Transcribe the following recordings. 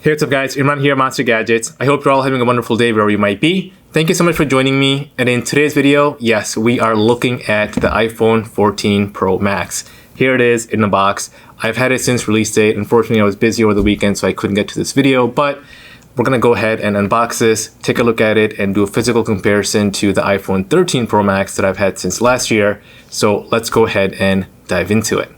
Hey, what's up guys, Imran here, Monster Gadgets. I hope you're all having a wonderful day wherever you might be. Thank you so much for joining me. And in today's video, yes, we are looking at the iPhone 14 Pro Max. Here it is in the box. I've had it since release date. Unfortunately, I was busy over the weekend, so I couldn't get to this video, but we're gonna go ahead and unbox this, take a look at it, and do a physical comparison to the iPhone 13 Pro Max that I've had since last year. So let's go ahead and dive into it.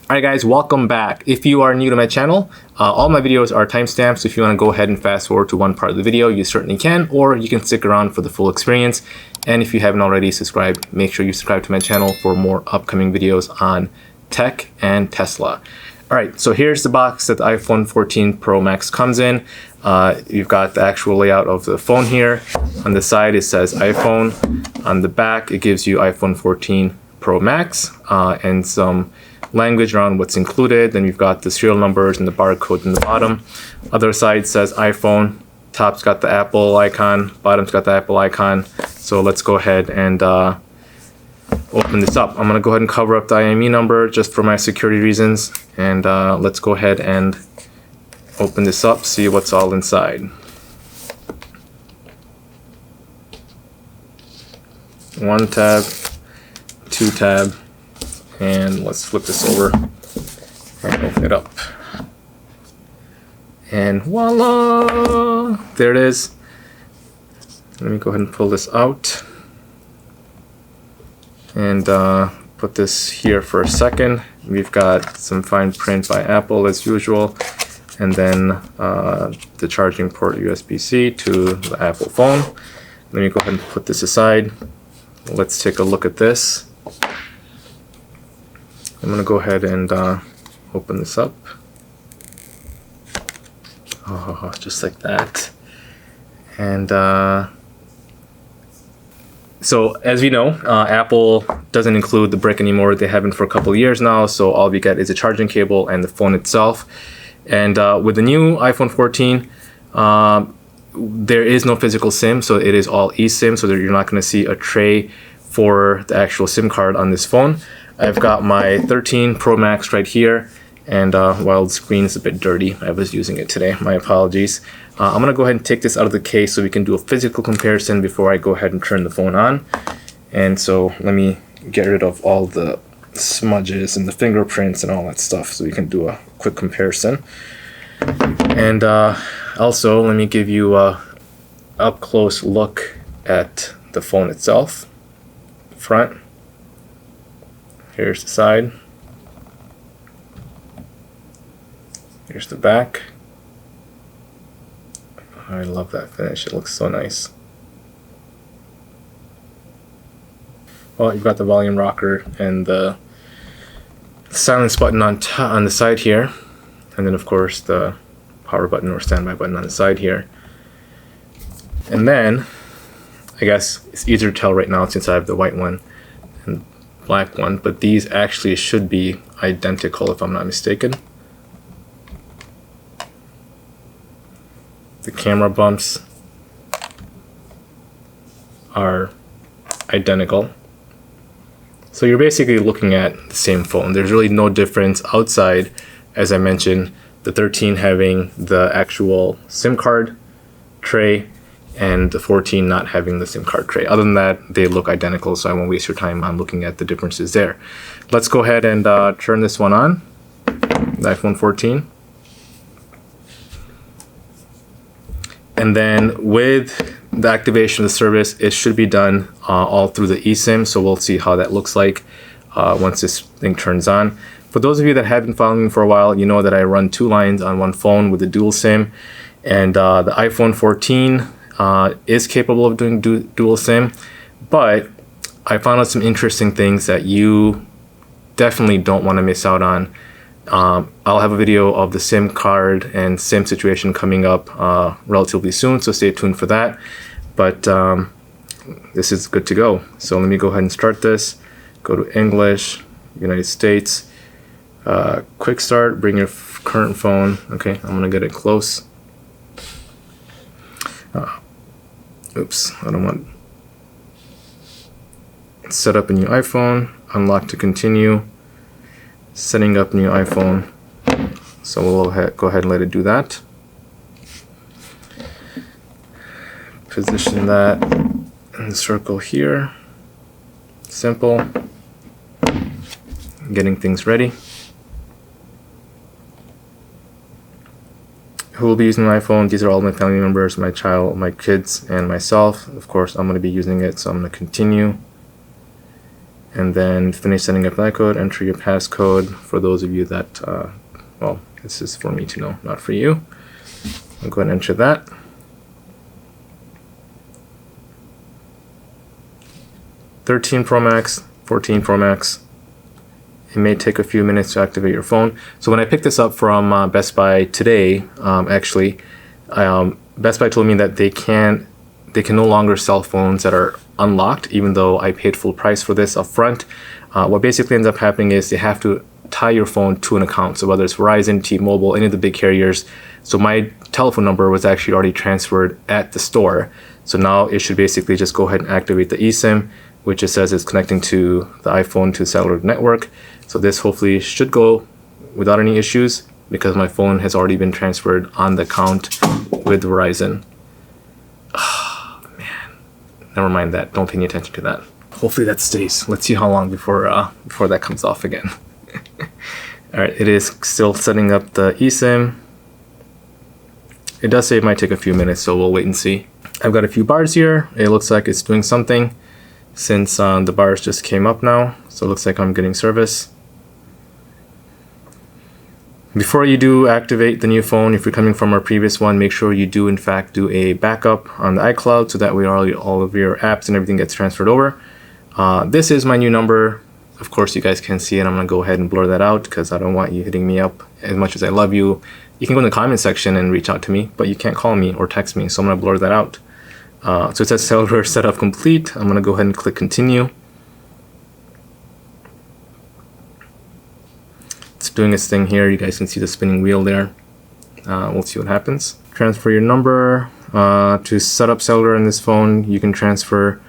Alright guys, welcome back. If you are new to my channel, all my videos are timestamped, so if you want to go ahead and fast forward to one part of the video, you certainly can, or you can stick around for the full experience. And if you haven't already subscribed, make sure you subscribe to my channel for more upcoming videos on tech and Tesla. Alright, so here's the box that the iPhone 14 Pro Max comes in. You've got the actual layout of the phone here. On the side it says iPhone. On the back it gives you iPhone 14 Pro Max and some language around what's included. Then you've got the serial numbers and the barcode in the bottom. Other side says iPhone. Top's got the Apple icon, bottom's got the Apple icon. So let's go ahead and open this up. I'm gonna go ahead and cover up the IME number just for my security reasons. And let's go ahead and open this up, see what's all inside. One tab, two tab, and let's flip this over and open it up. And voila! There it is. Let me go ahead and pull this out and put this here for a second. We've got some fine print by Apple as usual, and then the charging port USB-C to the Apple phone. Let me go ahead and put this aside. Let's take a look at this. I'm going to go ahead and open this up. Oh, just like that. And so as we know, Apple doesn't include the brick anymore. They haven't for a couple of years now. So all we get is a charging cable and the phone itself. And with the new iPhone 14, there is no physical SIM. So it is all eSIM. So you're not going to see a tray for the actual SIM card on this phone. I've got my 13 Pro Max right here, and while the screen is a bit dirty, I was using it today, my apologies. I'm going to go ahead and take this out of the case so we can do a physical comparison before I go ahead and turn the phone on. And so let me get rid of all the smudges and the fingerprints and all that stuff so we can do a quick comparison. And also let me give you a up close look at the phone itself. Front. Here's the side. Here's the back. I love that finish. It looks so nice. Well, you've got the volume rocker and the silence button on the side here, and then of course the power button or standby button on the side here. And then I guess it's easier to tell right now since I have the white one and black one, but these actually should be identical if I'm not mistaken. The camera bumps are identical. So you're basically looking at the same phone. There's really no difference outside, as I mentioned, the 13 having the actual SIM card tray and the 14 not having the SIM card tray. Other than that, they look identical, so I won't waste your time on looking at the differences there. Let's go ahead and turn this one on, the iPhone 14. And then with the activation of the service, it should be done all through the eSIM, so we'll see how that looks like once this thing turns on. For those of you that have been following me for a while, you know that I run two lines on one phone with a dual SIM, and the iPhone 14 is capable of doing dual SIM, but I found out some interesting things that you definitely don't want to miss out on. I'll have a video of the SIM card and SIM situation coming up relatively soon, so stay tuned for that. But this is good to go. So let me go ahead and start this. Go to English, United States, quick start, bring your current phone. Okay, I'm gonna get it close. Oops, I don't want. Set up a new iPhone, unlock to continue, setting up new iPhone. So we'll go ahead and let it do that. Position that in the circle here. Simple. Getting things ready. Who will be using my iPhone? These are all my family members, my child, my kids, and myself. Of course, I'm going to be using it, so I'm going to continue. And then finish setting up that code, enter your passcode. For those of you that, well, this is for me to know, not for you. I'll go ahead and enter that. $13 Pro Max, 14 Pro Max. It may take a few minutes to activate your phone. So when I picked this up from Best Buy today, actually, Best Buy told me that they can no longer sell phones that are unlocked, even though I paid full price for this up front. What basically ends up happening is they have to tie your phone to an account. So whether it's Verizon, T-Mobile, any of the big carriers. So my telephone number was actually already transferred at the store. So now it should basically just go ahead and activate the eSIM, which it says is connecting to the iPhone to the cellular network. So this hopefully should go without any issues because my phone has already been transferred on the account with Verizon. Oh, man, never mind that. Don't pay any attention to that. Hopefully that stays. Let's see how long before that comes off again. All right, it is still setting up the eSIM. It does say it might take a few minutes, so we'll wait and see. I've got a few bars here. It looks like it's doing something since the bars just came up now. So it looks like I'm getting service. Before you do activate the new phone, if you're coming from our previous one, make sure you do in fact do a backup on the iCloud so that way all of your apps and everything gets transferred over. This is my new number. Of course, you guys can see it. I'm gonna go ahead and blur that out because I don't want you hitting me up. As much as I love you, you can go in the comment section and reach out to me, but you can't call me or text me, so I'm gonna blur that out. So it says cellular setup complete. I'm gonna go ahead and click continue. It's doing its thing here. You guys can see the spinning wheel there. We'll see what happens. Transfer your number. To set up cellular in this phone, you can transfer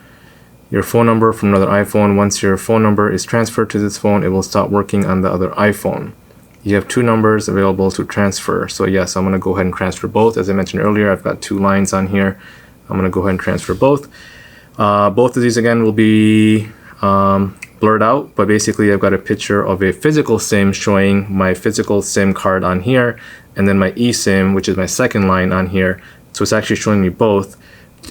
your phone number from another iPhone. Once your phone number is transferred to this phone, it will stop working on the other iPhone. You have two numbers available to transfer. So yes, I'm gonna go ahead and transfer both. As I mentioned earlier, I've got two lines on here. I'm gonna go ahead and transfer both. Both of these again will be blurred out, but basically I've got a picture of a physical SIM showing my physical SIM card on here, and then my eSIM, which is my second line on here. So it's actually showing me both,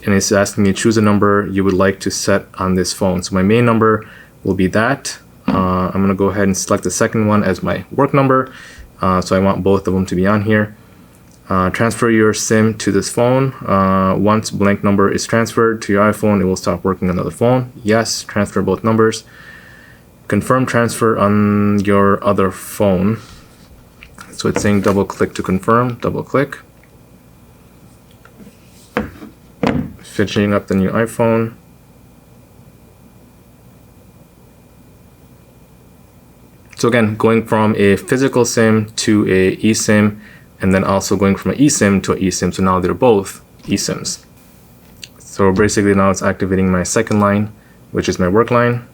and it's asking me to choose a number you would like to set on this phone. So my main number will be that. I'm gonna go ahead and select the second one as my work number. So I want both of them to be on here. Transfer your SIM to this phone. Once blank number is transferred to your iPhone, it will stop working on the other phone. Yes, transfer both numbers. Confirm transfer on your other phone. So it's saying double click to confirm, double click. Finishing up the new iPhone. So again, going from a physical SIM to a eSIM, and then also going from an eSIM to an eSIM. So now they're both eSIMs. So basically now it's activating my second line, which is my work line,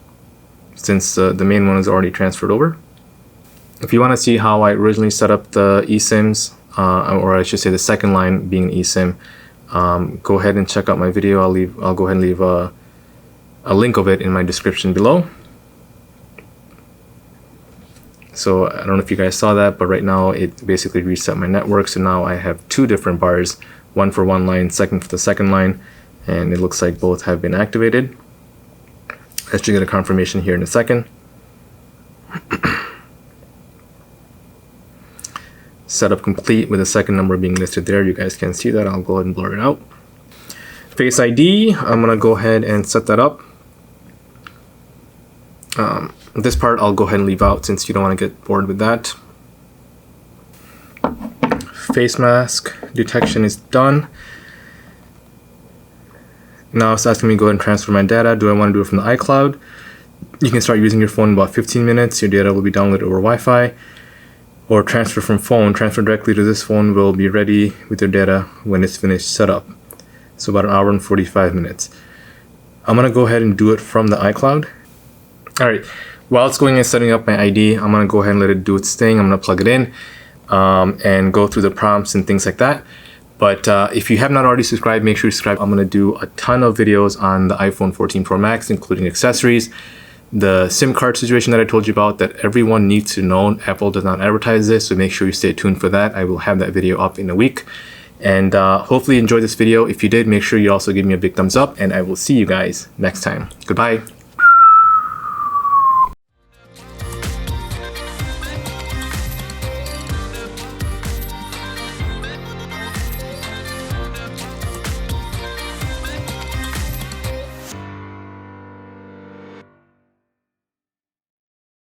since the main one is already transferred over. If you want to see how I originally set up the eSIMs, or I should say the second line being an eSIM, go ahead and check out my video. I'll go ahead and leave a link of it in my description below. So I don't know if you guys saw that, but right now it basically reset my network. So now I have two different bars, one for one line, second for the second line, and it looks like both have been activated. I should get a confirmation here in a second. Setup complete with the second number being listed there. You guys can see that. I'll go ahead and blur it out. Face ID, I'm gonna go ahead and set that up. This part I'll go ahead and leave out since you don't want to get bored with that. Face mask detection is done. Now it's asking me to go ahead and transfer my data. Do I want to do it from the iCloud? You can start using your phone in about 15 minutes. Your data will be downloaded over Wi-Fi. or transfer from phone, transfer directly to this phone will be ready with your data when it's finished setup. So about an hour and 45 minutes. I'm gonna go ahead and do it from the iCloud. All right, while it's going and setting up my ID, I'm gonna go ahead and let it do its thing. I'm gonna plug it in and go through the prompts and things like that. But if you have not already subscribed, make sure you subscribe. I'm gonna do a ton of videos on the iPhone 14 Pro Max, including accessories, the SIM card situation that I told you about that everyone needs to know. Apple does not advertise this, so make sure you stay tuned for that. I will have that video up in a week. And hopefully you enjoyed this video. If you did, make sure you also give me a big thumbs up, and I will see you guys next time. Goodbye.